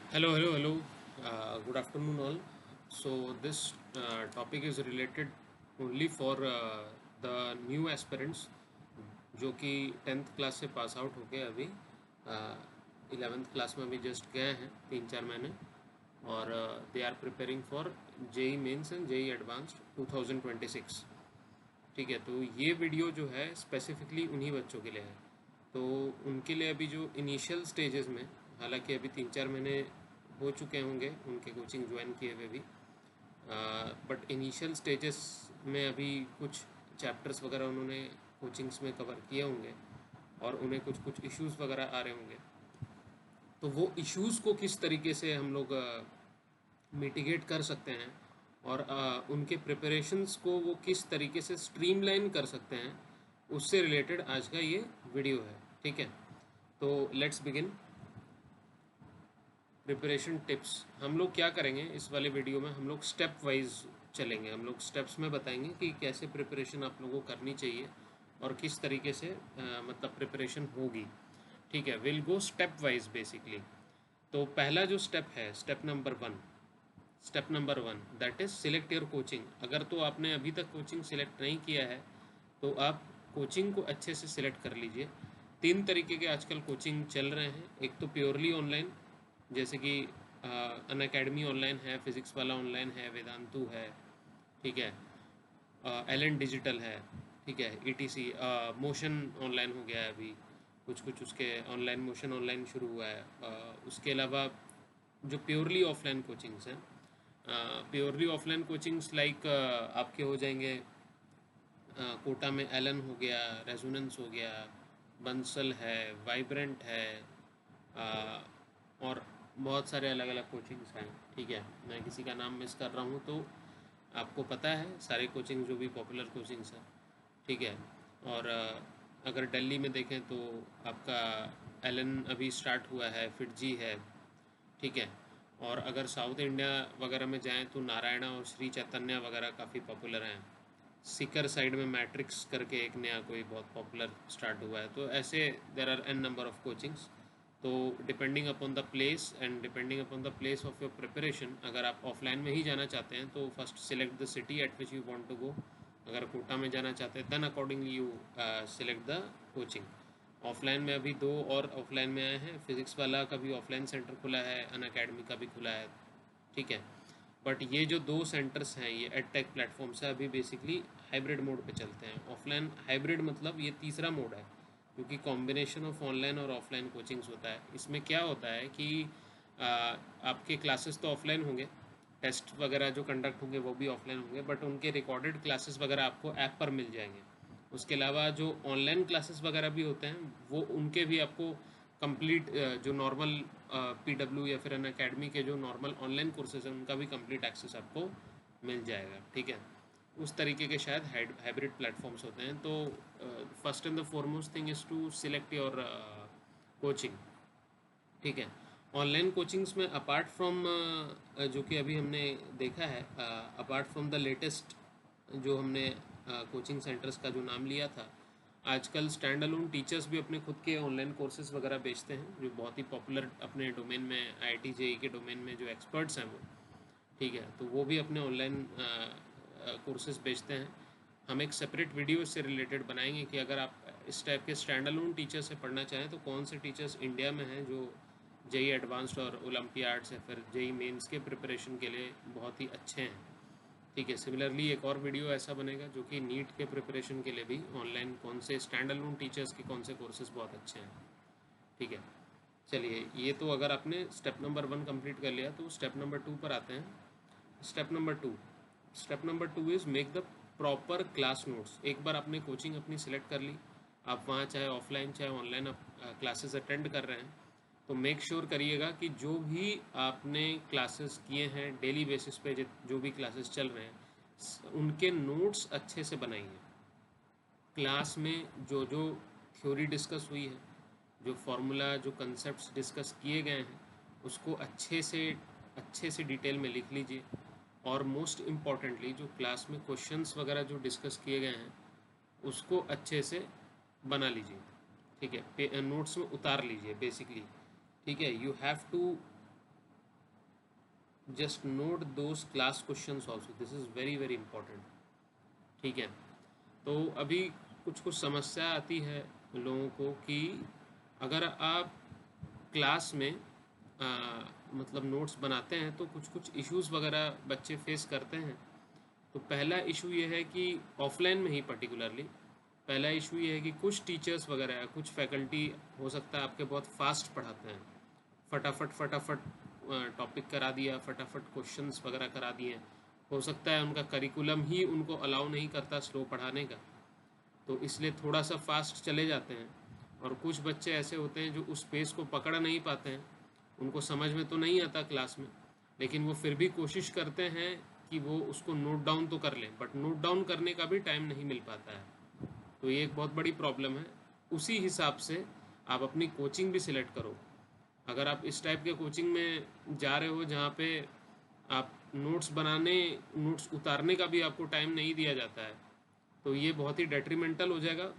Hello. Good afternoon, all. So this topic is related only for the new aspirants जो कि 10th class से pass out होके अभी 11th class में अभी जस्ट गए हैं 3-4 महीने और they are preparing for JEE mains and JEE advanced 2026। ठीक है, तो ये वीडियो जो है स्पेसिफिकली उन्हीं बच्चों के लिए है। तो उनके लिए अभी जो इनिशियल स्टेजेस में, हालांकि अभी 3-4 महीने हो चुके होंगे उनके कोचिंग ज्वाइन किए हुए भी, बट इनिशियल स्टेजेस में अभी कुछ चैप्टर्स वगैरह उन्होंने कोचिंग्स में कवर किए होंगे और उन्हें कुछ कुछ इश्यूज़ वगैरह आ रहे होंगे। तो वो इश्यूज़ को किस तरीके से हम लोग मिटिगेट कर सकते हैं और उनके प्रिपरेशंस को वो किस तरीके से स्ट्रीमलाइन कर सकते हैं, उससे रिलेटेड आज का ये वीडियो है। ठीक है, तो लेट्स बिगिन। प्रिपरेशन टिप्स हम लोग क्या करेंगे इस वाले वीडियो में, हम लोग स्टेप वाइज चलेंगे। हम लोग स्टेप्स में बताएंगे कि कैसे प्रिपरेशन आप लोगों को करनी चाहिए और किस तरीके से मतलब प्रिपरेशन होगी। ठीक है, will go step wise basically. तो पहला जो स्टेप है, step number one that is select your coaching. अगर तो आपने अभी तक कोचिंग सिलेक्ट नहीं किया है तो आप कोचिंग को अच्छे से सिलेक्ट कर लीजिए। 3 तरीके के आजकल कोचिंग चल रहे हैं। एक तो प्योरली ऑनलाइन, जैसे कि अन अकेडमी ऑनलाइन है, फिज़िक्स वाला ऑनलाइन है, वेदांतु है। ठीक है, एल एन डिजिटल है। ठीक है, E T C motion online हो गया है अभी, कुछ कुछ उसके ऑनलाइन, मोशन ऑनलाइन शुरू हुआ है। उसके अलावा जो प्योरली ऑफलाइन कोचिंग्स हैं, प्योरली ऑफलाइन कोचिंग्स लाइक आपके हो जाएंगे कोटा में एलन हो गया, रेजोनेंस हो गया, बंसल है, वाइब्रेंट है, अ, और बहुत सारे अलग अलग कोचिंग्स हैं। ठीक है, मैं किसी का नाम मिस कर रहा हूँ तो आपको पता है सारे कोचिंग जो भी पॉपुलर कोचिंग्स हैं। ठीक है, और अगर दिल्ली में देखें तो आपका एलन अभी स्टार्ट हुआ है, फिटजी है। ठीक है, और अगर साउथ इंडिया वगैरह में जाएं तो नारायणा और श्री चैतन्य वगैरह काफ़ी पॉपुलर हैं। सीकर साइड में मैट्रिक्स करके एक नया कोई बहुत पॉपुलर स्टार्ट हुआ है। तो ऐसे there are N number of coachings. तो depending upon the place and depending upon the place of your preparation, अगर आप ऑफलाइन में ही जाना चाहते हैं तो first select the city at which you want to go. अगर कोटा में जाना चाहते हैं then accordingly you select the coaching. Offline में अभी 2 और ऑफलाइन में आए हैं, फिज़िक्स वाला का भी ऑफलाइन सेंटर खुला है, अन अकेडमी का भी खुला है। ठीक है, बट ये जो 2 सेंटर्स हैं ये एडटेक प्लेटफॉर्म से अभी बेसिकली हाइब्रिड मोड पे चलते हैं। ऑफलाइन हाइब्रिड मतलब ये तीसरा मोड है, क्योंकि कॉम्बिनेशन ऑफ ऑनलाइन और ऑफलाइन कोचिंग्स होता है। इसमें क्या होता है कि आपके क्लासेस तो ऑफलाइन होंगे, टेस्ट वगैरह जो कंडक्ट होंगे वो भी ऑफलाइन होंगे, बट उनके रिकॉर्डेड क्लासेस वगैरह आपको ऐप पर मिल जाएंगे। उसके अलावा जो ऑनलाइन क्लासेस वगैरह भी होते हैं वो उनके भी आपको कंप्लीट, जो नॉर्मल पीडब्ल्यू या फिर अन अकेडमी के जो नॉर्मल ऑनलाइन कोर्सेज हैं उनका भी कंप्लीट एक्सेस आपको मिल जाएगा। ठीक है, उस तरीके के शायद हाइब्रिड प्लेटफॉर्म्स होते हैं। तो first and the foremost thing is to select your coaching. ठीक है, ऑनलाइन कोचिंग्स में अपार्ट फ्रॉम जो कि अभी हमने देखा है, अपार्ट फ्रॉम द लेटेस्ट जो हमने कोचिंग सेंटर्स का जो नाम लिया था, आजकल स्टैंड अलोन टीचर्स भी अपने खुद के ऑनलाइन कोर्सेज वगैरह बेचते हैं, जो बहुत ही पॉपुलर अपने डोमेन में, आईआईटी जेई के डोमेन में जो एक्सपर्ट्स हैं वो। ठीक है, तो वो भी अपने ऑनलाइन कोर्सेज बेचते हैं। हम एक सेपरेट वीडियो इससे रिलेटेड बनाएंगे कि अगर आप इस टाइप के स्टैंड अलोन टीचर से पढ़ना चाहें तो कौन से टीचर्स इंडिया में हैं जो जेई एडवांस्ड और ओलंपियाड्स या फिर जेई मेंस के प्रिपरेशन के लिए बहुत ही अच्छे हैं। ठीक है, सिमिलरली एक और वीडियो ऐसा बनेगा जो कि नीट के प्रिपरेशन के लिए भी ऑनलाइन कौन से स्टैंड अलोन टीचर्स के कौन से कोर्सेज बहुत अच्छे हैं। ठीक है, चलिए, ये तो अगर आपने स्टेप नंबर 1 कंप्लीट कर लिया तो स्टेप नंबर 2 पर आते हैं। Step number 2 is make the proper class notes. एक बार आपने कोचिंग अपनी सिलेक्ट कर ली, आप वहाँ चाहे ऑफलाइन चाहे ऑनलाइन आप क्लासेस अटेंड कर रहे हैं, तो मेक श्योर करिएगा कि जो भी आपने क्लासेस किए हैं डेली बेसिस पे, जो भी क्लासेस चल रहे हैं उनके नोट्स अच्छे से बनाइए। क्लास में जो जो थ्योरी डिस्कस हुई है, जो फार्मूला, जो कंसेप्ट्स डिस्कस किए गए हैं, उसको अच्छे से डिटेल में लिख लीजिए। और मोस्ट इम्पॉर्टेंटली जो क्लास में क्वेश्चंस वगैरह जो डिस्कस किए गए हैं उसको अच्छे से बना लीजिए। ठीक है, नोट्स में उतार लीजिए बेसिकली। ठीक है, you have to just note those class questions also, this is very very important. ठीक है, तो अभी कुछ कुछ समस्या आती है लोगों को कि अगर आप क्लास में मतलब नोट्स बनाते हैं तो कुछ कुछ इश्यूज़ वगैरह बच्चे फेस करते हैं। तो पहला इशू ये है कि ऑफलाइन में ही पर्टिकुलरली पहला इशू ये है कि कुछ टीचर्स वगैरह कुछ फैकल्टी हो सकता है आपके बहुत फास्ट पढ़ाते हैं, फटाफट फटाफट टॉपिक करा दिया, फटाफट क्वेश्चंस वगैरह करा दिए। हो सकता है उनका करिकुलम ही उनको अलाउ नहीं करता स्लो पढ़ाने का, तो इसलिए थोड़ा सा फास्ट चले जाते हैं। और कुछ बच्चे ऐसे होते हैं जो उस पेस को पकड़ नहीं पाते हैं, उनको समझ में तो नहीं आता क्लास में, लेकिन वो फिर भी कोशिश करते हैं कि वो उसको नोट डाउन तो कर लें, बट नोट डाउन करने का भी टाइम नहीं मिल पाता है। तो ये एक बहुत बड़ी प्रॉब्लम है। उसी हिसाब से आप अपनी कोचिंग भी सिलेक्ट करो। अगर आप इस टाइप के कोचिंग में जा रहे हो जहाँ पे आप नोट्स बनाने, नोट्स उतारने का भी आपको टाइम नहीं दिया जाता है, तो ये बहुत ही डेट्रीमेंटल हो जाएगा।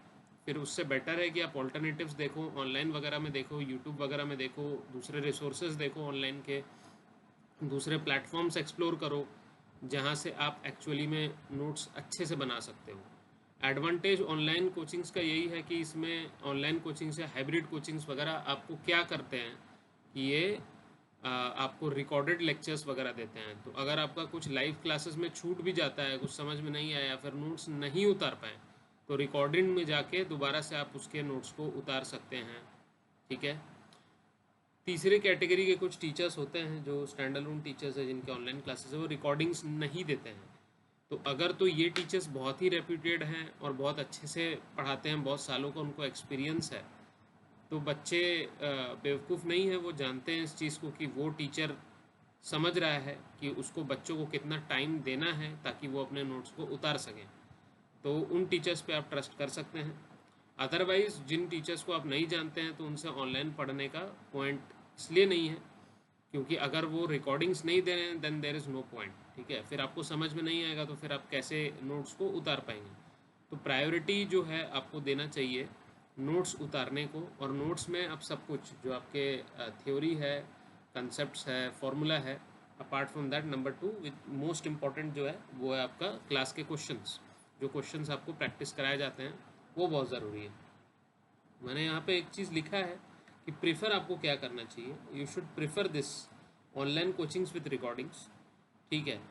फिर उससे बेटर है कि आप ऑल्टरनेटिव्स देखो, ऑनलाइन वगैरह में देखो, यूट्यूब वगैरह में देखो, दूसरे रिसोर्सेज देखो ऑनलाइन के, दूसरे प्लेटफॉर्म्स एक्सप्लोर करो जहाँ से आप एक्चुअली में नोट्स अच्छे से बना सकते हो। एडवांटेज ऑनलाइन कोचिंग्स का यही है कि इसमें ऑनलाइन कोचिंग से हाइब्रिड कोचिंग्स वगैरह आपको क्या करते हैं कि ये आपको रिकॉर्डेड लेक्चर्स वगैरह देते हैं। तो अगर आपका कुछ लाइव क्लासेस में छूट भी जाता है, कुछ समझ में नहीं आया या फिर नोट्स नहीं उतार पाए, तो रिकॉर्डिंग में जाके दोबारा से आप उसके नोट्स को उतार सकते हैं। ठीक है। तीसरे कैटेगरी के कुछ टीचर्स होते हैं जो स्टैंड अलोन टीचर्स हैं, जिनके ऑनलाइन क्लासेस है, वो रिकॉर्डिंग्स नहीं देते हैं। तो अगर तो ये टीचर्स बहुत ही रेप्यूटेड हैं और बहुत अच्छे से पढ़ाते हैं, बहुत सालों का उनको एक्सपीरियंस है, तो बच्चे बेवकूफ़ नहीं है, वो जानते हैं इस चीज़ को कि वो टीचर समझ रहा है कि उसको बच्चों को कितना टाइम देना है ताकि वो अपने नोट्स को उतार सकें। तो उन टीचर्स पे आप ट्रस्ट कर सकते हैं। अदरवाइज़ जिन टीचर्स को आप नहीं जानते हैं तो उनसे ऑनलाइन पढ़ने का पॉइंट इसलिए नहीं है क्योंकि अगर वो रिकॉर्डिंग्स नहीं दे रहे हैं then there is no point. ठीक है, फिर आपको समझ में नहीं आएगा तो फिर आप कैसे नोट्स को उतार पाएंगे। तो प्रायोरिटी जो है आपको देना चाहिए नोट्स उतारने को, और नोट्स में आप सब कुछ जो आपके थ्योरी है, कंसेप्ट्स है, फॉर्मूला है, apart from that number 2 with most important जो है वो है आपका क्लास के क्वेश्चंस। जो क्वेश्चंस आपको प्रैक्टिस कराए जाते हैं वो बहुत ज़रूरी है। मैंने यहाँ पे एक चीज़ लिखा है कि प्रेफर आपको क्या करना चाहिए, you should prefer this online coachings with recordings. ठीक है,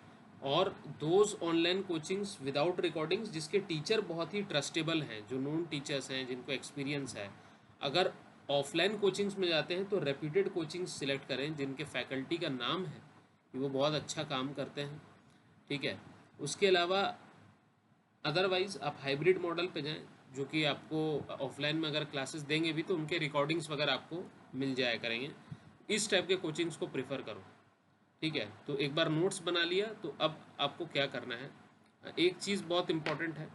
और those online coachings without recordings जिसके टीचर बहुत ही ट्रस्टेबल हैं, जो नोन टीचर्स हैं, जिनको एक्सपीरियंस है। अगर ऑफलाइन कोचिंग्स में जाते हैं तो रेप्यूटेड कोचिंग्स सिलेक्ट करें जिनके फैकल्टी का नाम है कि वो बहुत अच्छा काम करते हैं। ठीक है, उसके अलावा अदरवाइज़ आप हाइब्रिड मॉडल पे जाएं, जो कि आपको ऑफलाइन में अगर क्लासेस देंगे भी तो उनके रिकॉर्डिंग्स वगैरह आपको मिल जाया करेंगे। इस टाइप के कोचिंग्स को प्रेफर करो। ठीक है, तो एक बार नोट्स बना लिया तो अब आपको क्या करना है, एक चीज़ बहुत इम्पॉर्टेंट है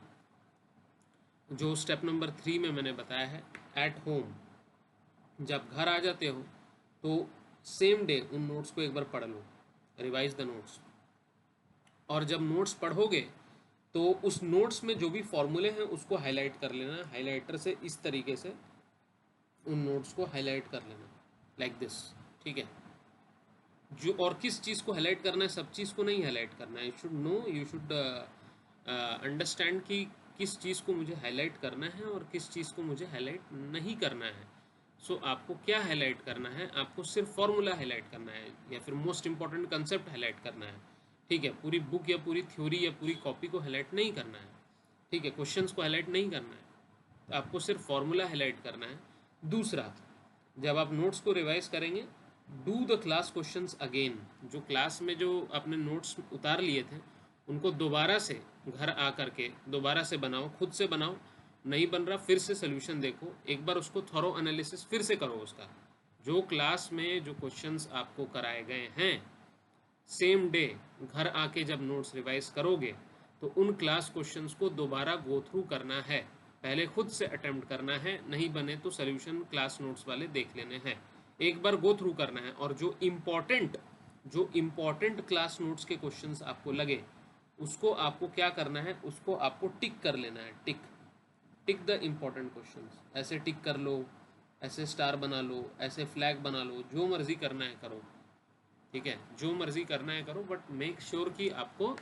जो स्टेप नंबर 3 में मैंने बताया है, एट होम जब घर आ जाते हो तो सेम डे उन नोट्स को एक बार पढ़ लो, रिवाइज द नोट्स। और जब नोट्स पढ़ोगे तो उस नोट्स में जो भी फॉर्मूले हैं उसको हाईलाइट कर लेना, हाईलाइटर से इस तरीके से उन नोट्स को हाईलाइट कर लेना, लाइक दिस। ठीक है, जो और किस चीज़ को हाईलाइट करना है, सब चीज़ को नहीं हाईलाइट करना है। You should know, you should understand कि किस चीज़ को मुझे हाईलाइट करना है और किस चीज़ को मुझे हाईलाइट नहीं करना है। सो आपको क्या हाईलाइट करना है, आपको सिर्फ फॉर्मूला हाईलाइट करना है या फिर मोस्ट इंपॉर्टेंट कंसेप्ट हाईलाइट करना है। ठीक है, पूरी बुक या पूरी थ्योरी या पूरी कॉपी को हाईलाइट नहीं करना है। ठीक है, क्वेश्चंस को हाईलाइट नहीं करना है, तो आपको सिर्फ फॉर्मूला हाईलाइट करना है। दूसरा, जब आप नोट्स को रिवाइज करेंगे, do the class questions again. जो क्लास में जो आपने नोट्स उतार लिए थे उनको दोबारा से घर आ करके दोबारा से बनाओ, खुद से बनाओ। नहीं बन रहा फिर से सोल्यूशन देखो, एक बार उसको थॉरो एनालिसिस फिर से करो उसका। जो क्लास में जो क्वेश्चंस आपको कराए गए हैं सेम डे घर आके जब नोट्स रिवाइज करोगे तो उन क्लास क्वेश्चंस को दोबारा गो थ्रू करना है, पहले खुद से अटेम्प्ट करना है, नहीं बने तो सोल्यूशन क्लास नोट्स वाले देख लेने हैं। एक बार गो थ्रू करना है और जो इम्पोर्टेंट क्लास नोट्स के क्वेश्चंस आपको लगे उसको आपको क्या करना है, उसको आपको टिक कर लेना है। टिक टिक द इम्पोर्टेंट क्वेश्चंस, ऐसे टिक कर लो, ऐसे स्टार बना लो, ऐसे फ्लैग बना लो, जो मर्जी करना है करो। ठीक है, जो मर्जी करना है करो, बट मेक श्योर कि आपको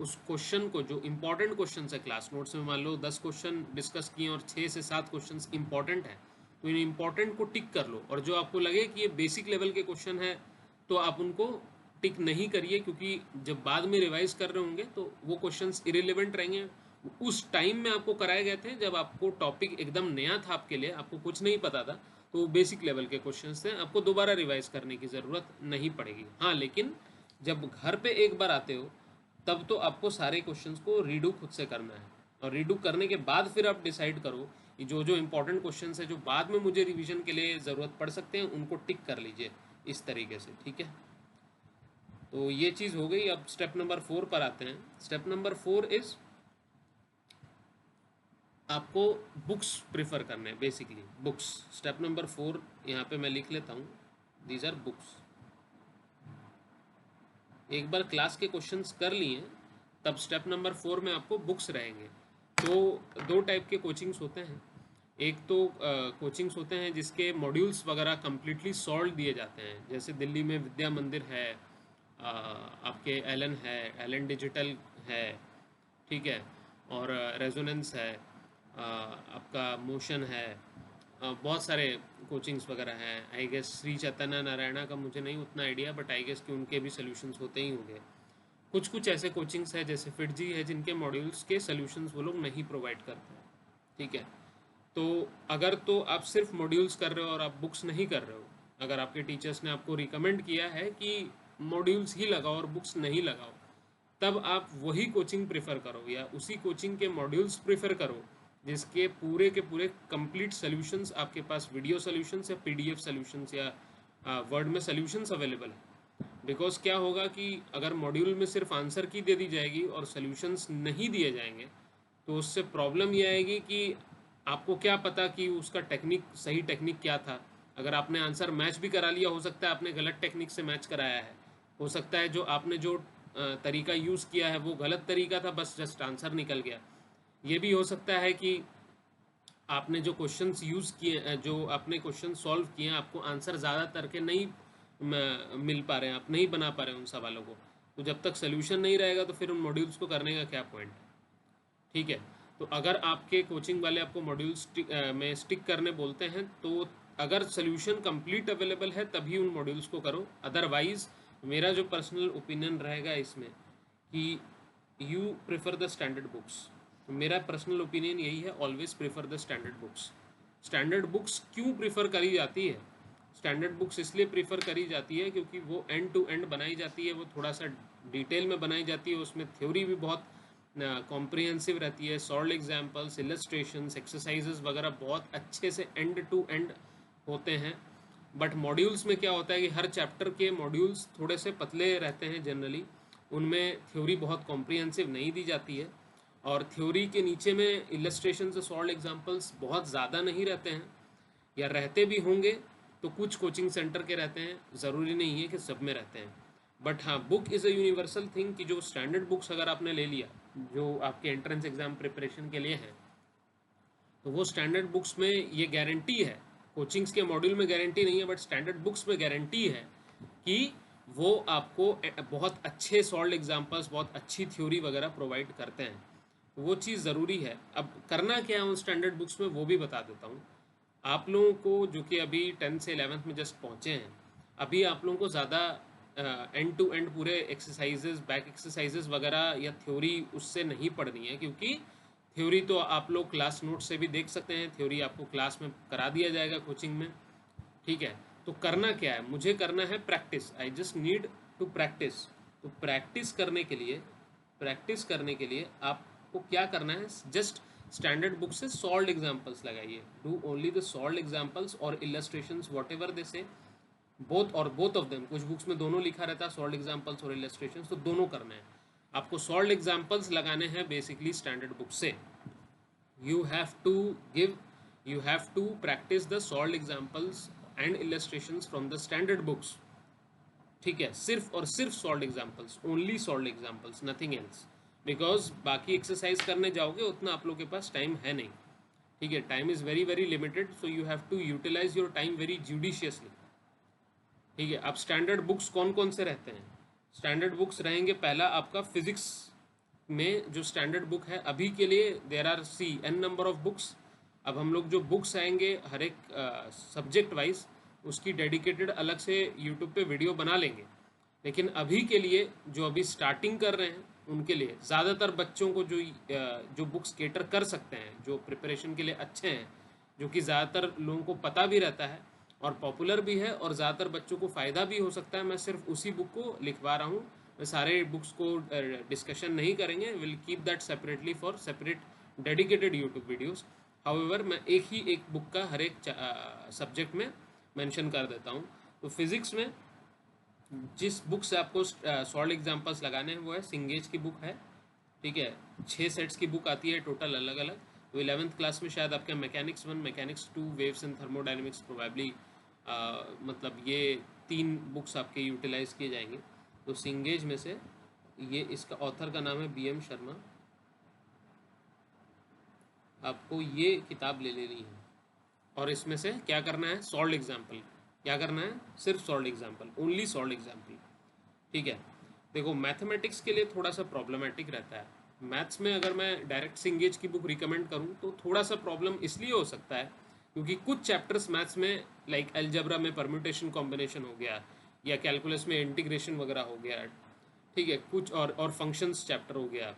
उस क्वेश्चन को, जो इंपॉर्टेंट क्वेश्चन है क्लास नोट्स में, मान लो 10 क्वेश्चन डिस्कस किए और 6 से 7 क्वेश्चन इंपॉर्टेंट है, तो इन इंपॉर्टेंट को टिक कर लो, और जो आपको लगे कि ये बेसिक लेवल के क्वेश्चन है तो आप उनको टिक नहीं करिए, क्योंकि जब बाद में रिवाइज कर रहे होंगे तो वो क्वेश्चंस इरिलेवेंट रहेंगे। उस टाइम में आपको कराए गए थे जब आपको टॉपिक एकदम नया था, आपके लिए आपको कुछ नहीं पता था, तो वो बेसिक लेवल के क्वेश्चंस थे, आपको दोबारा रिवाइज करने की ज़रूरत नहीं पड़ेगी। हाँ, लेकिन जब घर पे एक बार आते हो तब तो आपको सारे क्वेश्चंस को रीडू खुद से करना है, और रीडू करने के बाद फिर आप डिसाइड करो कि जो जो इंपॉर्टेंट क्वेश्चंस है जो बाद में मुझे रिवीजन के लिए ज़रूरत पड़ सकते हैं उनको टिक कर लीजिए इस तरीके से। ठीक है, तो ये चीज़ हो गई। अब स्टेप नंबर 4 पर आते हैं। स्टेप नंबर 4 इज़ आपको बुक्स प्रिफर करने हैं, बेसिकली बुक्स। स्टेप नंबर 4 यहाँ पे मैं लिख लेता हूँ, दीज आर बुक्स। एक बार क्लास के क्वेश्चंस कर लिए तब स्टेप नंबर 4 में आपको बुक्स रहेंगे। तो दो टाइप के कोचिंग्स होते हैं। एक तो कोचिंग्स होते हैं जिसके मॉड्यूल्स वगैरह कम्प्लीटली सॉल्व दिए जाते हैं, जैसे दिल्ली में विद्या मंदिर है, आपके एलन है, एलन डिजिटल है, ठीक है, और रेजोनेंस है, आपका मोशन है, बहुत सारे कोचिंग्स वगैरह हैं। आई गेस श्री चैतन्य नारायणा का मुझे नहीं उतना आइडिया, बट आई गेस कि उनके भी सोल्यूशंस होते ही होंगे। कुछ कुछ ऐसे कोचिंग्स हैं जैसे फिटजी है जिनके मॉड्यूल्स के सोल्यूशंस वो लोग नहीं प्रोवाइड करते हैं। ठीक है, तो अगर तो आप सिर्फ मॉड्यूल्स कर रहे हो और आप बुक्स नहीं कर रहे हो, अगर आपके टीचर्स ने आपको रिकमेंड किया है कि मॉड्यूल्स ही लगाओ और बुक्स नहीं लगाओ, तब आप वही कोचिंग प्रेफर करो या उसी कोचिंग के मॉड्यूल्स प्रेफर करो जिसके पूरे के पूरे कंप्लीट सॉल्यूशंस आपके पास, वीडियो सॉल्यूशंस या पीडीएफ सॉल्यूशंस या वर्ड में सॉल्यूशंस अवेलेबल है। बिकॉज क्या होगा कि अगर मॉड्यूल में सिर्फ आंसर की दे दी जाएगी और सॉल्यूशंस नहीं दिए जाएंगे तो उससे प्रॉब्लम ये आएगी कि आपको क्या पता कि उसका टेक्निक, सही टेक्निक क्या था। अगर आपने आंसर मैच भी करा लिया, हो सकता है आपने गलत टेक्निक से मैच कराया है, हो सकता है जो आपने जो तरीका यूज़ किया है वो गलत तरीका था, बस जस्ट आंसर निकल गया। ये भी हो सकता है कि आपने जो क्वेश्चंस यूज़ किए, जो आपने क्वेश्चन सॉल्व किए हैं, आपको आंसर ज़्यादातर के नहीं मिल पा रहे हैं, आप नहीं बना पा रहे हैं उन सवालों को, तो जब तक सोल्यूशन नहीं रहेगा तो फिर उन मॉड्यूल्स को करने का क्या पॉइंट। ठीक है, तो अगर आपके कोचिंग वाले आपको मॉड्यूल्स में स्टिक करने बोलते हैं तो अगर सोल्यूशन कंप्लीट अवेलेबल है तभी उन मॉड्यूल्स को करो। अदरवाइज मेरा जो पर्सनल ओपिनियन रहेगा इसमें कि you prefer the standard books. मेरा पर्सनल ओपिनियन यही है, always prefer the standard books. Standard books क्यों प्रेफर करी जाती है? स्टैंडर्ड बुक्स इसलिए प्रेफर करी जाती है क्योंकि वो एंड टू एंड बनाई जाती है, वो थोड़ा सा डिटेल में बनाई जाती है, उसमें थ्योरी भी बहुत कॉम्प्रिहेंसिव रहती है, सॉल्व एग्जाम्पल्स, इलस्ट्रेशंस, एक्सरसाइजेस वगैरह बहुत अच्छे से एंड टू एंड होते हैं। बट मॉड्यूल्स में क्या होता है कि हर चैप्टर के मॉड्यूल्स थोड़े से पतले रहते हैं जनरली, उनमें थ्योरी बहुत कॉम्प्रिहेंसिव नहीं दी जाती है, और थ्योरी के नीचे में इलस्ट्रेशन से सॉल्व एग्जाम्पल्स बहुत ज़्यादा नहीं रहते हैं, या रहते भी होंगे तो कुछ कोचिंग सेंटर के रहते हैं, ज़रूरी नहीं है कि सब में रहते हैं। बट हाँ, book is a universal thing कि जो स्टैंडर्ड बुक्स अगर आपने ले लिया जो आपके एंट्रेंस एग्ज़ाम प्रिपरेशन के लिए हैं, तो वो स्टैंडर्ड बुक्स में ये गारंटी है, कोचिंग्स के मॉड्यूल में गारंटी नहीं है बट स्टैंडर्ड बुक्स में गारंटी है कि वो आपको बहुत अच्छे सॉल्व एग्जाम्पल्स, बहुत अच्छी थ्योरी वगैरह प्रोवाइड करते हैं। वो चीज़ ज़रूरी है। अब करना क्या है उन स्टैंडर्ड बुक्स में वो भी बता देता हूँ आप लोगों को, जो कि अभी 10th से 11th में जस्ट पहुँचे हैं। अभी आप लोगों को ज़्यादा एंड टू एंड पूरे एक्सरसाइजेज, बैक एक्सरसाइजेज वगैरह या थ्योरी उससे नहीं पढ़नी है, क्योंकि थ्योरी तो आप लोग क्लास नोट से भी देख सकते हैं, थ्योरी आपको क्लास में करा दिया जाएगा कोचिंग में। ठीक है, तो करना क्या है, मुझे करना है practice. I just need to practice. तो प्रैक्टिस करने के लिए आपको क्या करना है, जस्ट स्टैंडर्ड बुक से सॉल्व एग्जाम्पल्स लगाइए, do only the solve examples और illustrations whatever they say, both of them. कुछ बुक्स में दोनों लिखा रहता है, सॉल्व एग्जाम्पल्स और इलस्ट्रेशंस, तो दोनों करना है आपको। सॉल्व एग्जाम्पल्स लगाने हैं बेसिकली स्टैंडर्ड बुक से। you have to you have to practice the solved examples and illustrations from the standard books। ठीक है, सिर्फ और सिर्फ solve examples, only solve examples, nothing else. Because बाकी एक्सरसाइज करने जाओगे उतना आप लोग के पास टाइम है नहीं। ठीक है, time is very very limited, so you have to utilize your time very judiciously. ठीक है। अब स्टैंडर्ड बुक्स कौन कौन से रहते हैं? स्टैंडर्ड बुक्स रहेंगे, पहला आपका फिजिक्स में जो स्टैंडर्ड बुक है अभी के लिए there are see n number of books. अब हम लोग जो बुक्स आएंगे हर एक सब्जेक्ट वाइज उसकी डेडिकेटेड अलग से यूट्यूब पे वीडियो बना लेंगे। लेकिन अभी के लिए जो अभी स्टार्टिंग कर रहे हैं उनके लिए ज़्यादातर बच्चों को जो बुक्स केटर कर सकते हैं, जो प्रिपरेशन के लिए अच्छे हैं, जो कि ज़्यादातर लोगों को पता भी रहता है और पॉपुलर भी है और ज़्यादातर बच्चों को फ़ायदा भी हो सकता है, मैं सिर्फ उसी बुक को लिखवा रहा हूँ। मैं सारे बुक्स को डिस्कशन नहीं करेंगे, will keep that separately for separate dedicated YouTube videos. However मैं एक बुक का हर एक सब्जेक्ट में मेंशन कर देता हूँ। तो फिज़िक्स में जिस बुक से आपको सॉल्ड एग्जांपल्स लगाने हैं वो है सिंगेज की बुक है। ठीक है, 6 सेट्स की बुक आती है टोटल अलग अलग। तो 11th क्लास में शायद आपके mechanics 1, mechanics 2, waves and thermodynamics probably मतलब ये 3 बुक्स आपके यूटिलाइज किए जाएंगे। तो सिंगेज में से ये इसका ऑथर का नाम है BM शर्मा। आपको ये किताब ले लेनी है और इसमें से क्या करना है, सॉल्ड एग्जाम्पल। क्या करना है, सिर्फ solved example, only solved example. ठीक है। देखो मैथमेटिक्स के लिए थोड़ा सा प्रॉब्लमेटिक रहता है। मैथ्स में अगर मैं डायरेक्ट सिंगेज की बुक रिकमेंड करूँ तो थोड़ा सा प्रॉब्लम इसलिए हो सकता है क्योंकि कुछ चैप्टर्स मैथ्स में लाइक अलजेब्रा में परम्यूटेशन कॉम्बिनेशन हो गया या कैलकुलस में इंटीग्रेशन वगैरह हो गया। ठीक है, कुछ और फंक्शंस चैप्टर हो गया,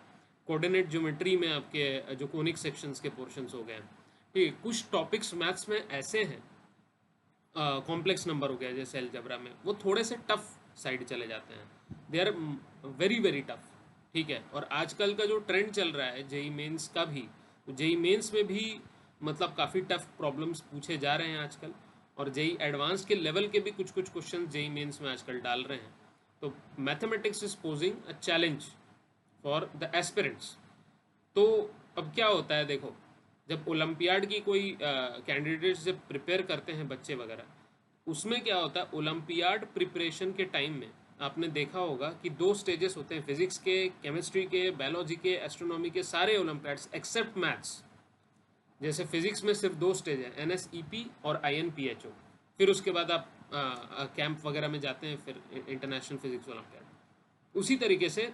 कोऑर्डिनेट ज्योमेट्री में आपके जो कोनिक सेक्शंस के पोर्शंस हो गए। ठीक है, कुछ टॉपिक्स मैथ्स में ऐसे हैं, कॉम्प्लेक्स नंबर हो गया जैसे अलजेब्रा में, वो थोड़े से टफ साइड चले जाते हैं, they are very very tough. ठीक है, और आजकल का जो ट्रेंड चल रहा है जेई मेंस का भी, तो जेई मेंस में भी मतलब काफ़ी टफ प्रॉब्लम्स पूछे जा रहे हैं आजकल, और जेई एडवांस के लेवल के भी कुछ कुछ क्वेश्चन जेई मेंस में आजकल डाल रहे हैं। तो mathematics is posing a challenge for the aspirants. तो अब क्या होता है, देखो जब ओलंपियाड की कोई कैंडिडेट्स जब प्रिपेयर करते हैं बच्चे वगैरह, उसमें क्या होता है ओलंपियाड प्रिपरेशन के टाइम में आपने देखा होगा कि 2 स्टेजेस होते हैं, फिजिक्स के, केमिस्ट्री के, बायोलॉजी के, एस्ट्रोनॉमी के, सारे ओलंपियाड्स एक्सेप्ट मैथ्स। जैसे फिजिक्स में सिर्फ 2 स्टेज है, NSEP और INPHO। फिर उसके बाद आप कैंप वगैरह में जाते हैं, फिर इंटरनेशनल फिजिक्स ओलंपियाड। उसी तरीके से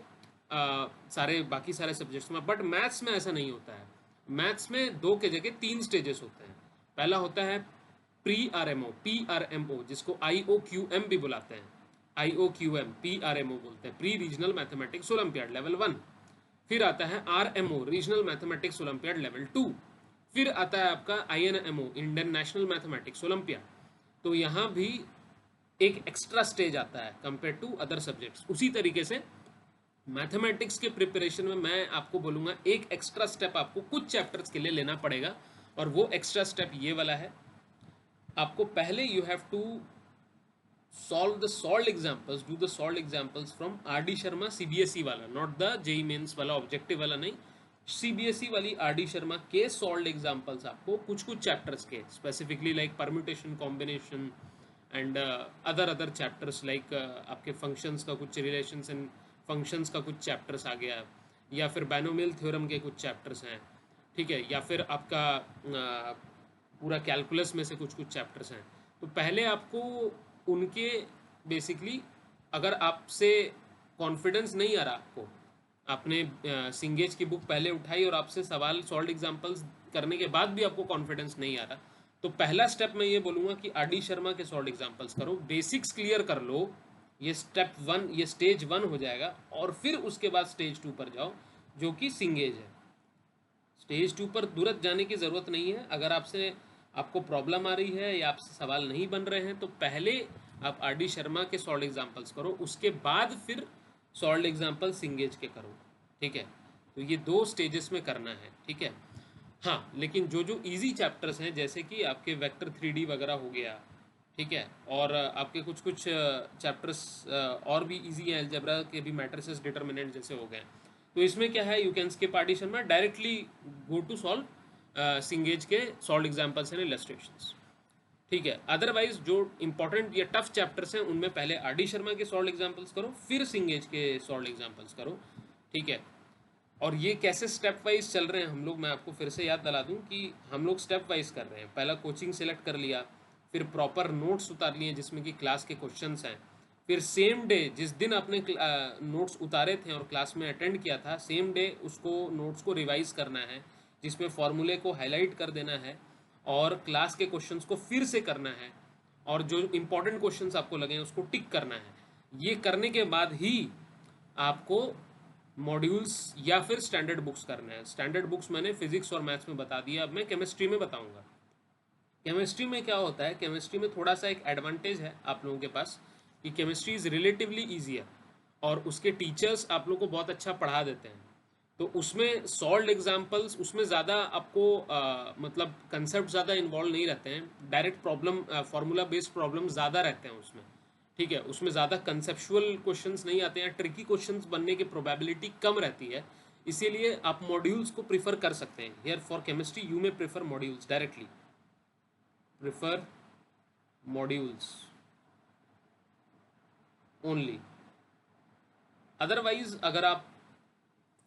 सारे बाकी सारे सब्जेक्ट्स में, बट मैथ्स में ऐसा नहीं होता है। मैथ्स में 2 के जगह 3 स्टेजेस होते हैं। पहला होता है प्री RMO, PRMO, जिसको IOQM भी बुलाते हैं, IOQM PRMO बोलते हैं, pre regional mathematics olympiad level 1। फिर आता है RMO, regional mathematics olympiad level 2। फिर आता है आपका INMO, Indian national mathematics olympiad. तो यहाँ भी एक एक्स्ट्रा स्टेज आता है कंपेयर टू अदर सब्जेक्ट्स। उसी तरीके से मैथमेटिक्स के प्रिपरेशन में मैं आपको बोलूँगा एक एक्स्ट्रा स्टेप आपको कुछ चैप्टर्स के लिए लेना पड़ेगा, और वो एक्स्ट्रा स्टेप ये वाला है। आपको पहले you have to solve the solved examples, do the solved examples from RD Sharma CBSE वाला, not the JEE मेंस वाला, ऑब्जेक्टिव वाला नहीं, CBSE वाली RD शर्मा के solved examples आपको कुछ कुछ चैप्टर्स के specifically like permutation combination and other chapters like आपके फंक्शंस का कुछ रिलेशंस एंड फंक्शंस का कुछ चैप्टर्स आ गया, या फिर बाइनोमियल थ्योरम के कुछ चैप्टर्स हैं। ठीक है, या फिर आपका पूरा कैलकुलस में से कुछ कुछ चैप्टर्स हैं। तो पहले आपको उनके बेसिकली, अगर आपसे कॉन्फिडेंस नहीं आ रहा आपको, आपने सिंगेज की बुक पहले उठाई और आपसे सवाल सॉल्व एग्जांपल्स करने के बाद भी आपको कॉन्फिडेंस नहीं आ रहा, तो पहला स्टेप मैं ये बोलूँगा कि RD शर्मा के सॉल्व एग्जांपल्स करो, बेसिक्स क्लियर कर लो। ये स्टेप 1, ये स्टेज 1 हो जाएगा, और फिर उसके बाद स्टेज 2 पर जाओ जो कि सिंगेज है। स्टेज 2 पर तुरंत जाने की ज़रूरत नहीं है। अगर आपको प्रॉब्लम आ रही है या आपसे सवाल नहीं बन रहे हैं तो पहले आप RD शर्मा के सॉल्व एग्जांपल्स करो, उसके बाद फिर सॉल्व एग्जांपल सिंगेज के करो। ठीक है, तो ये 2 स्टेजेस में करना है। ठीक है, हाँ, लेकिन जो इजी चैप्टर्स हैं जैसे कि आपके वेक्टर 3D वगैरह हो गया, ठीक है, और आपके कुछ कुछ चैप्टर्स और भी इजी हैं, अलजेब्रा के भी, मैट्रिसेस डिटर्मिनेंट जैसे हो गए, तो इसमें क्या है, you can skip RD Sharma, directly go to solve Cengage के सॉल्व एग्जांपल्स एंड इलस्ट्रेशंस। ठीक है, अदरवाइज जो इंपॉर्टेंट या टफ चैप्टर्स हैं उनमें पहले RD शर्मा के सॉल्व एग्जांपल्स करो, फिर सिंगेज के सॉल्व एग्जांपल्स करो। ठीक है, और ये कैसे स्टेप वाइज चल रहे हैं हम लोग, मैं आपको फिर से याद दिला दूं कि हम लोग स्टेप वाइज कर रहे हैं। पहला कोचिंग सेलेक्ट कर लिया, फिर प्रॉपर नोट्स उतार लिए जिसमें कि क्लास के क्वेश्चंस हैं, फिर सेम डे जिस दिन आपने नोट्स उतारे थे और क्लास में अटेंड किया था, सेम डे उसको नोट्स को रिवाइज करना है, जिसमें फॉर्मूले को हाईलाइट कर देना है और क्लास के क्वेश्चंस को फिर से करना है, और जो इंपॉर्टेंट क्वेश्चंस आपको लगे उसको टिक करना है। ये करने के बाद ही आपको मॉड्यूल्स या फिर स्टैंडर्ड बुक्स करना है। स्टैंडर्ड बुक्स मैंने फिजिक्स और मैथ्स में बता दिया, अब मैं केमिस्ट्री में बताऊंगा। केमिस्ट्री में क्या होता है, केमिस्ट्री में थोड़ा सा एक एडवांटेज है आप लोगों के पास कि केमिस्ट्री इज़ रिलेटिवली ईजी है और उसके टीचर्स आप लोग को बहुत अच्छा पढ़ा देते हैं। तो उसमें सॉल्व्ड एग्जांपल्स, उसमें ज़्यादा आपको मतलब कंसेप्ट ज़्यादा इन्वॉल्व नहीं रहते हैं, direct problem formula based problem ज़्यादा रहते हैं उसमें। ठीक है, उसमें ज़्यादा कंसेप्चुअल क्वेश्चंस नहीं आते हैं, ट्रिकी क्वेश्चंस बनने की प्रोबेबिलिटी कम रहती है, इसीलिए आप मॉड्यूल्स को प्रीफर कर सकते हैं। Here for chemistry you may prefer modules directly, prefer modules only. Otherwise अगर आप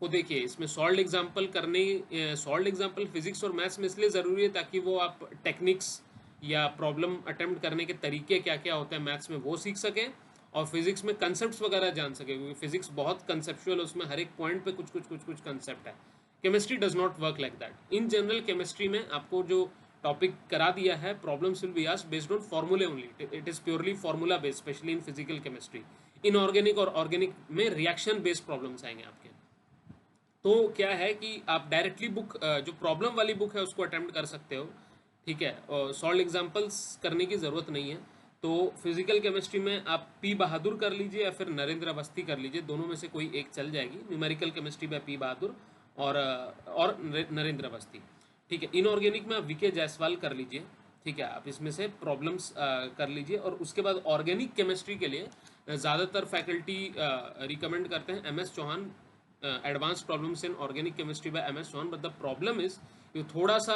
को देखिए, इसमें सॉल्व एग्जाम्पल करने, सॉल्व एग्जाम्पल फिजिक्स और मैथ्स में इसलिए ज़रूरी है ताकि वो आप टेक्निक्स या प्रॉब्लम अटेम्प्ट करने के तरीके क्या क्या होते हैं मैथ्स में वो सीख सकें, और फिजिक्स में कंसेप्ट्स वगैरह जान सकें, क्योंकि फिजिक्स बहुत कंसेप्चुअल, उसमें हर एक पॉइंट पे कुछ कंसेप्ट है। Chemistry does not work like that. In general chemistry में आपको जो टॉपिक करा दिया है, problems will be asked based on फॉर्मूले only, it is purely formula based, specially in physical chemistry. Inorganic और ऑर्गेनिक में रिएक्शन बेस्ड प्रॉब्लम्स आएंगे आपके। तो क्या है कि आप डायरेक्टली बुक, जो प्रॉब्लम वाली बुक है उसको अटेम्प्ट कर सकते हो, ठीक है, और सॉल्व एग्जांपल्स करने की ज़रूरत नहीं है। तो फिजिकल केमिस्ट्री में आप पी बहादुर कर लीजिए या फिर नरेंद्र अवस्थी कर लीजिए, दोनों में से कोई एक चल जाएगी। न्यूमेरिकल केमिस्ट्री में पी बहादुर और नरेंद्र अवस्थी, ठीक है। इनऑर्गेनिक में आप वीके जायसवाल कर लीजिए, ठीक है, आप इसमें से प्रॉब्लम्स कर लीजिए। और उसके बाद ऑर्गेनिक केमिस्ट्री के लिए ज़्यादातर फैकल्टी रिकमेंड करते हैं M S Chauhan, advance problems in organic chemistry by M S Chauhan. But the problem is ये थोड़ा सा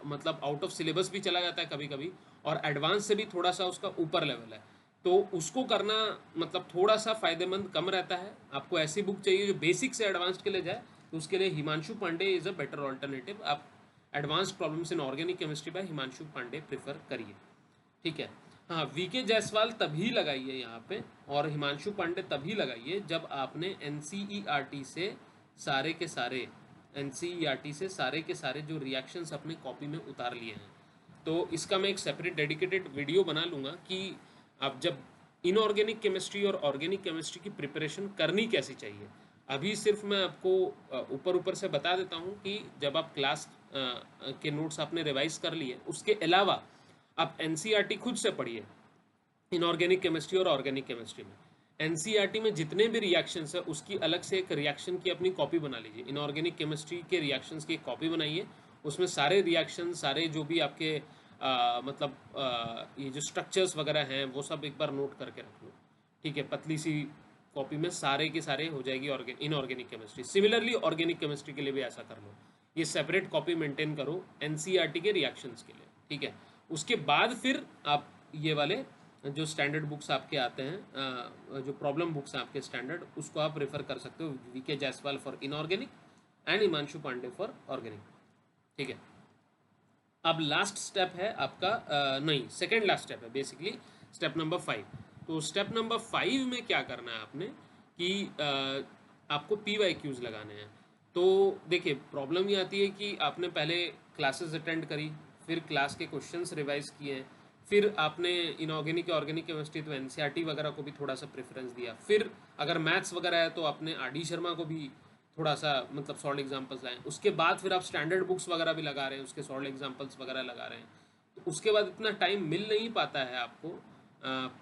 मतलब आउट ऑफ सिलेबस भी चला जाता है कभी कभी, और एडवांस से भी थोड़ा सा उसका ऊपर लेवल है, तो उसको करना मतलब थोड़ा सा फायदेमंद कम रहता है। आपको ऐसी बुक चाहिए जो बेसिक से एडवांस के लिए जाए, तो उसके लिए Himanshu Pandey is a better alternative. आप advance problems in organic chemistry by Himanshu Pandey prefer करिए, ठीक है। हाँ, वीके जायसवाल तभी लगाइए यहाँ पे और हिमांशु पांडे तभी लगाइए जब आपने एनसीईआरटी से सारे के सारे एनसीईआरटी से सारे के सारे जो रिएक्शंस अपने कॉपी में उतार लिए हैं। तो इसका मैं एक सेपरेट डेडिकेटेड वीडियो बना लूँगा कि आप जब इनऑर्गेनिक केमिस्ट्री और ऑर्गेनिक केमिस्ट्री की प्रिपरेशन करनी कैसी चाहिए। अभी सिर्फ मैं आपको ऊपर ऊपर से बता देता हूँ कि जब आप क्लास के नोट्स आपने रिवाइज कर लिए, उसके अलावा आप एनसीईआरटी खुद से पढ़िए इनऑर्गेनिक केमिस्ट्री और ऑर्गेनिक केमिस्ट्री में। एनसीईआरटी में जितने भी रिएक्शंस है उसकी अलग से एक रिएक्शन की अपनी कॉपी बना लीजिए। इनऑर्गेनिक केमिस्ट्री के रिएक्शंस की एक कॉपी बनाइए, उसमें सारे रिएक्शन, सारे जो भी आपके ये जो स्ट्रक्चर्स वगैरह हैं वो सब एक बार नोट करके रख लो, ठीक है। पतली सी कॉपी में सारे के सारे हो जाएगी inorganic chemistry. Similarly organic chemistry के लिए भी ऐसा कर लो, ये सेपरेट कॉपी मेंटेन करो एनसीईआरटी के रिएक्शंस के लिए, ठीक है। उसके बाद फिर आप ये वाले जो स्टैंडर्ड बुक्स आपके आते हैं, जो प्रॉब्लम बुक्स हैं आपके स्टैंडर्ड, उसको आप रेफर कर सकते हो, V K Jaiswal for inorganic and Himanshu Pande for organic, ठीक है। अब लास्ट स्टेप है आपका, नहीं, सेकेंड लास्ट स्टेप है बेसिकली, स्टेप नंबर 5। तो स्टेप नंबर 5 में क्या करना है आपने कि आपको PYQs लगाने हैं। तो देखिए, प्रॉब्लम ये आती है कि आपने पहले क्लासेस अटेंड करी, फिर क्लास के क्वेश्चंस रिवाइज किए हैं, फिर आपने इनऑर्गेनिक ऑर्गेनिक केमिस्ट्री तो एनसीईआरटी वगैरह को भी थोड़ा सा प्रेफरेंस दिया, फिर अगर मैथ्स वगैरह है तो आपने RD शर्मा को भी थोड़ा सा मतलब सॉल्व एग्जांपल्स लाएं, उसके बाद फिर आप स्टैंडर्ड बुक्स वगैरह भी लगा रहे हैं, उसके सॉल्व एग्जांपल्स वगैरह लगा रहे हैं। तो उसके बाद इतना टाइम मिल नहीं पाता है आपको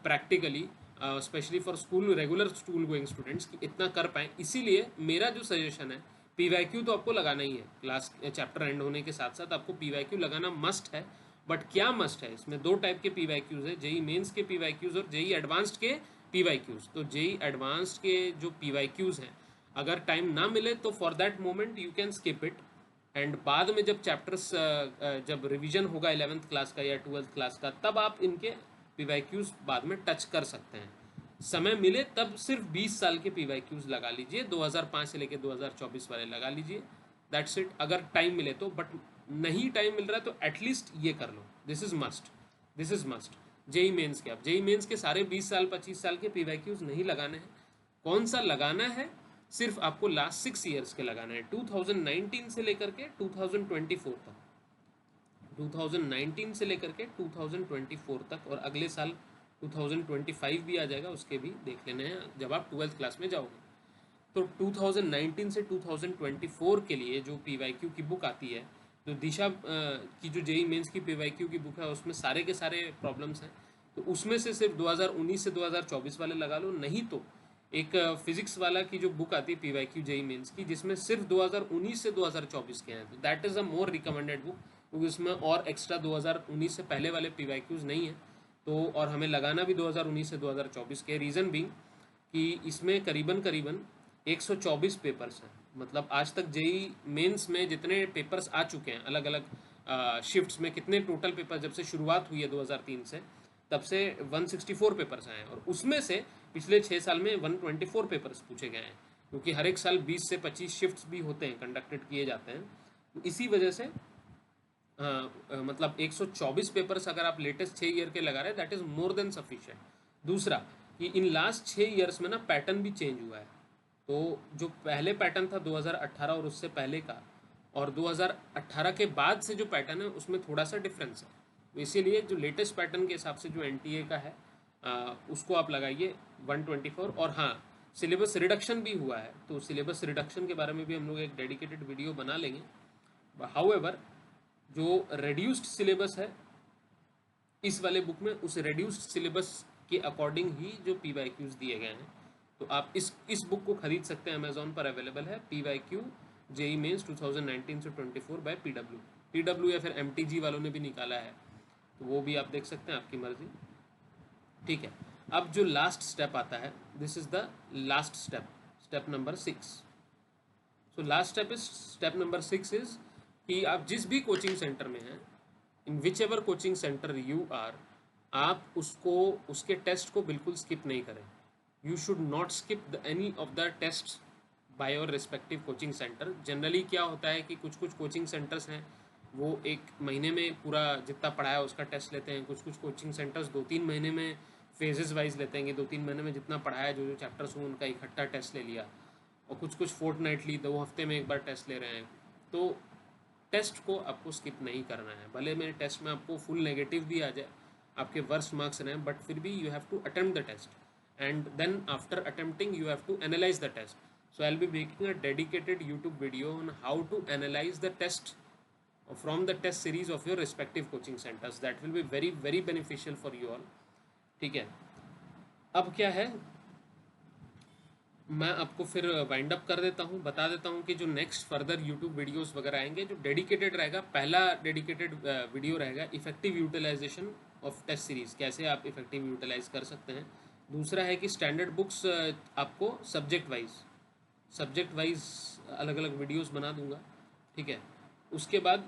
practically, specially for school, regular school going students, कि इतना कर पाएँ। इसीलिए मेरा जो सजेशन है, PYQ तो आपको लगाना ही है, क्लास चैप्टर एंड होने के साथ साथ आपको PYQ लगाना मस्ट है। बट क्या मस्ट है, इसमें 2 टाइप के PYQs है, जेई मेंस के PYQs और जेई एडवांस्ड के PYQs। तो जेई एडवांस्ड के जो PYQs हैं, अगर टाइम ना मिले तो for that moment you can skip it, and बाद में जब चैप्टर्स जब रिवीजन होगा 11th क्लास का या 12th क्लास का, तब आप इनके PYQs बाद में टच कर सकते हैं। समय मिले तब सिर्फ 20 साल के PYQs लगा लीजिए, 2005 से लेकर 2024 वाले लगा लीजिए, दैट्स इट। अगर टाइम मिले तो, बट नहीं टाइम मिल रहा है तो एटलीस्ट ये कर लो, this is must. This is must. JEE mains के, आप जेई मेंस के सारे 20 साल 25 साल के पीवाईक्यूज नहीं लगाने हैं। कौन सा लगाना है, सिर्फ आपको लास्ट 6 ईयर्स के लगाना है, 2019 से लेकर के 2024 तक, 2019 से लेकर के 2024 तक, और अगले साल 2025 भी आ जाएगा, उसके भी देख लेने हैं जब आप 12th क्लास में जाओगे। तो 2019 से 2024 के लिए जो पीवाईक्यू की बुक आती है, जो दिशा की जो जेई मेंस की पीवाईक्यू की बुक है, उसमें सारे के सारे प्रॉब्लम्स हैं। तो उसमें से सिर्फ 2019 से 2024 वाले लगा लो, नहीं तो एक फिजिक्स वाला की जो बुक आती है पीवाईक्यू जेई मेंस की, जिसमें सिर्फ 2019 से 2024 के हैं, तो that is a more recommended book, क्योंकि उसमें और एक्स्ट्रा 2019 से पहले वाले पीवाईक्यूज नहीं है। तो और हमें लगाना भी 2019 से 2024 के, रीज़न बीइंग कि इसमें करीबन करीबन 124 पेपर्स हैं। मतलब आज तक जेई मेंस में जितने पेपर्स आ चुके हैं अलग अलग शिफ्ट्स में, कितने टोटल पेपर जब से शुरुआत हुई है 2003 से, तब से 164 पेपर्स आए हैं, और उसमें से पिछले 6 साल में 124 पेपर्स पूछे गए हैं, क्योंकि हर एक साल 20 से 25 शिफ्ट्स भी होते हैं, कंडक्टेड किए जाते हैं। तो इसी वजह से मतलब 124 पेपर्स अगर आप लेटेस्ट 6 ईयर के लगा रहे हैं, that is more than sufficient. दूसरा कि इन लास्ट 6 ईयर्स में ना पैटर्न भी चेंज हुआ है। तो जो पहले पैटर्न था 2018 और उससे पहले का, और 2018 के बाद से जो पैटर्न है उसमें थोड़ा सा डिफरेंस है। तो इसीलिए जो लेटेस्ट पैटर्न के हिसाब से जो एनटीए का है उसको आप लगाइए 124। और हाँ, सिलेबस रिडक्शन भी हुआ है, तो सिलेबस रिडक्शन के बारे में भी हम लोग एक डेडिकेटेड वीडियो बना लेंगे। हाउएवर जो रेड्यूस्ड सिलेबस है इस वाले बुक में, उस रेड्यूस्ड सिलेबस के अकॉर्डिंग ही जो पीवाईक्यूज दिए गए हैं। तो आप इस बुक को खरीद सकते हैं, अमेजोन पर अवेलेबल है, पीवाईक्यू जेई मेंस 2019 से 24 बाय पीडब्ल्यू या फिर एमटीजी वालों ने भी निकाला है, तो वो भी आप देख सकते हैं, आपकी मर्जी। ठीक है, अब जो लास्ट स्टेप आता है, this is the last step, step number 6। So last step number 6 is कि आप जिस भी कोचिंग सेंटर में हैं, in which ever coaching centre you are, आप उसको उसके टेस्ट को बिल्कुल स्किप नहीं करें। You should not skip any of the test by your respective coaching centre. Generally क्या होता है कि कुछ कुछ कोचिंग सेंटर्स हैं वो एक महीने में पूरा जितना पढ़ाया उसका टेस्ट लेते हैं, कुछ कुछ कोचिंग सेंटर्स 2-3 महीने में फेजेस वाइज लेते हैं कि 2-3 महीने में जितना पढ़ाया, जो जो चैप्टर्स हों उनका इकट्ठा टेस्ट ले लिया, और कुछ कुछ फोर्टनाइटली 2 हफ्ते में एक बार टेस्ट ले रहे हैं। तो टेस्ट को आपको स्किप नहीं करना है, भले मेरे टेस्ट में आपको फुल नेगेटिव भी आ जाए, आपके वर्स्ट मार्क्स रहें, बट फिर भी you have to attempt the test, and then after attempting you have to analyze the test. So I'll be making a dedicated YouTube video on how to analyze the test from the test series of your respective coaching centers. That will be very very beneficial for you all. ठीक है, अब क्या है, मैं आपको फिर wind up कर देता हूँ, बता देता हूँ कि जो नेक्स्ट फर्दर यूट्यूब वीडियोस वगैरह आएंगे जो डेडिकेटेड रहेगा। पहला डेडिकेटेड वीडियो रहेगा effective utilization of test series, कैसे आप इफेक्टिव यूटिलाइज कर सकते हैं। दूसरा है कि स्टैंडर्ड बुक्स आपको सब्जेक्ट वाइज अलग अलग वीडियोस बना दूंगा, ठीक है। उसके बाद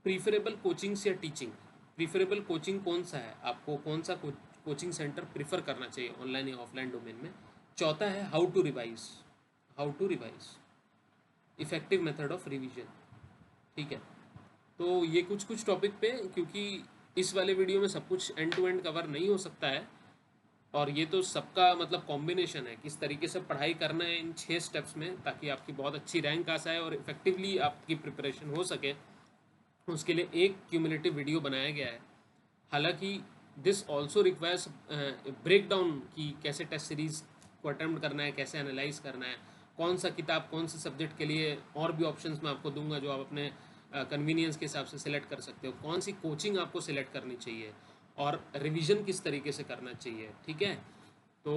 प्रीफरेबल कोचिंग्स या टीचिंग, प्रीफरेबल कोचिंग कौन सा है, आपको कौन सा कोचिंग सेंटर प्रीफर करना चाहिए ऑनलाइन या ऑफलाइन डोमेन में। चौथा है how to revise, effective method of revision, ठीक है। तो ये कुछ कुछ टॉपिक पे, क्योंकि इस वाले वीडियो में सब कुछ एंड टू एंड कवर नहीं हो सकता है, और ये तो सबका मतलब कॉम्बिनेशन है, किस तरीके से पढ़ाई करना है इन 6 स्टेप्स में, ताकि आपकी बहुत अच्छी रैंक आ जाए और इफेक्टिवली आपकी प्रिपरेशन हो सके। उसके लिए एक क्यूमुलेटिव वीडियो बनाया गया है। हालांकि this also requires break down कि कैसे टेस्ट सीरीज़ को अटेम्प्ट करना है, कैसे एनालाइज करना है, कौन सा किताब कौन से सब्जेक्ट के लिए, और भी ऑप्शंस मैं आपको दूंगा जो आप अपने कन्वीनियंस के हिसाब से सिलेक्ट कर सकते हो, कौन सी कोचिंग आपको सिलेक्ट करनी चाहिए, और रिवीजन किस तरीके से करना चाहिए, ठीक है। तो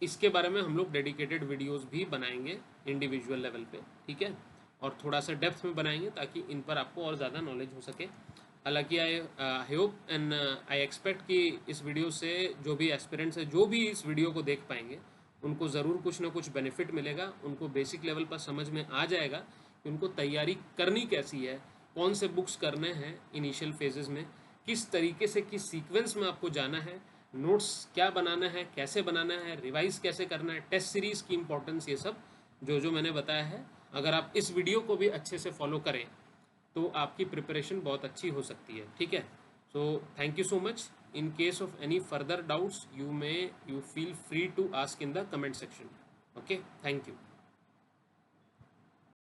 इसके बारे में हम लोग डेडिकेटेड वीडियोस भी बनाएंगे इंडिविजुअल लेवल पे, ठीक है, और थोड़ा सा डेप्थ में बनाएंगे ताकि इन पर आपको और ज़्यादा नॉलेज हो सके। हालांकि I hope and I expect कि इस वीडियो से जो भी एस्पिरेंट्स है, जो भी इस वीडियो को देख पाएंगे, उनको ज़रूर कुछ ना कुछ बेनिफिट मिलेगा, उनको बेसिक लेवल पर समझ में आ जाएगा कि उनको तैयारी करनी कैसी है, कौन से बुक्स करने हैं इनिशियल फेजेस में, किस तरीके से किस सीक्वेंस में आपको जाना है, नोट्स क्या बनाना है, कैसे बनाना है, रिवाइज कैसे करना है, टेस्ट सीरीज़ की इंपॉर्टेंस, ये सब जो मैंने बताया है, अगर आप इस वीडियो को भी अच्छे से फॉलो करें तो आपकी प्रिपरेशन बहुत अच्छी हो सकती है, ठीक है। So thank you so much. In case of any further doubts, you feel free to ask in the comment section. Okay, thank you.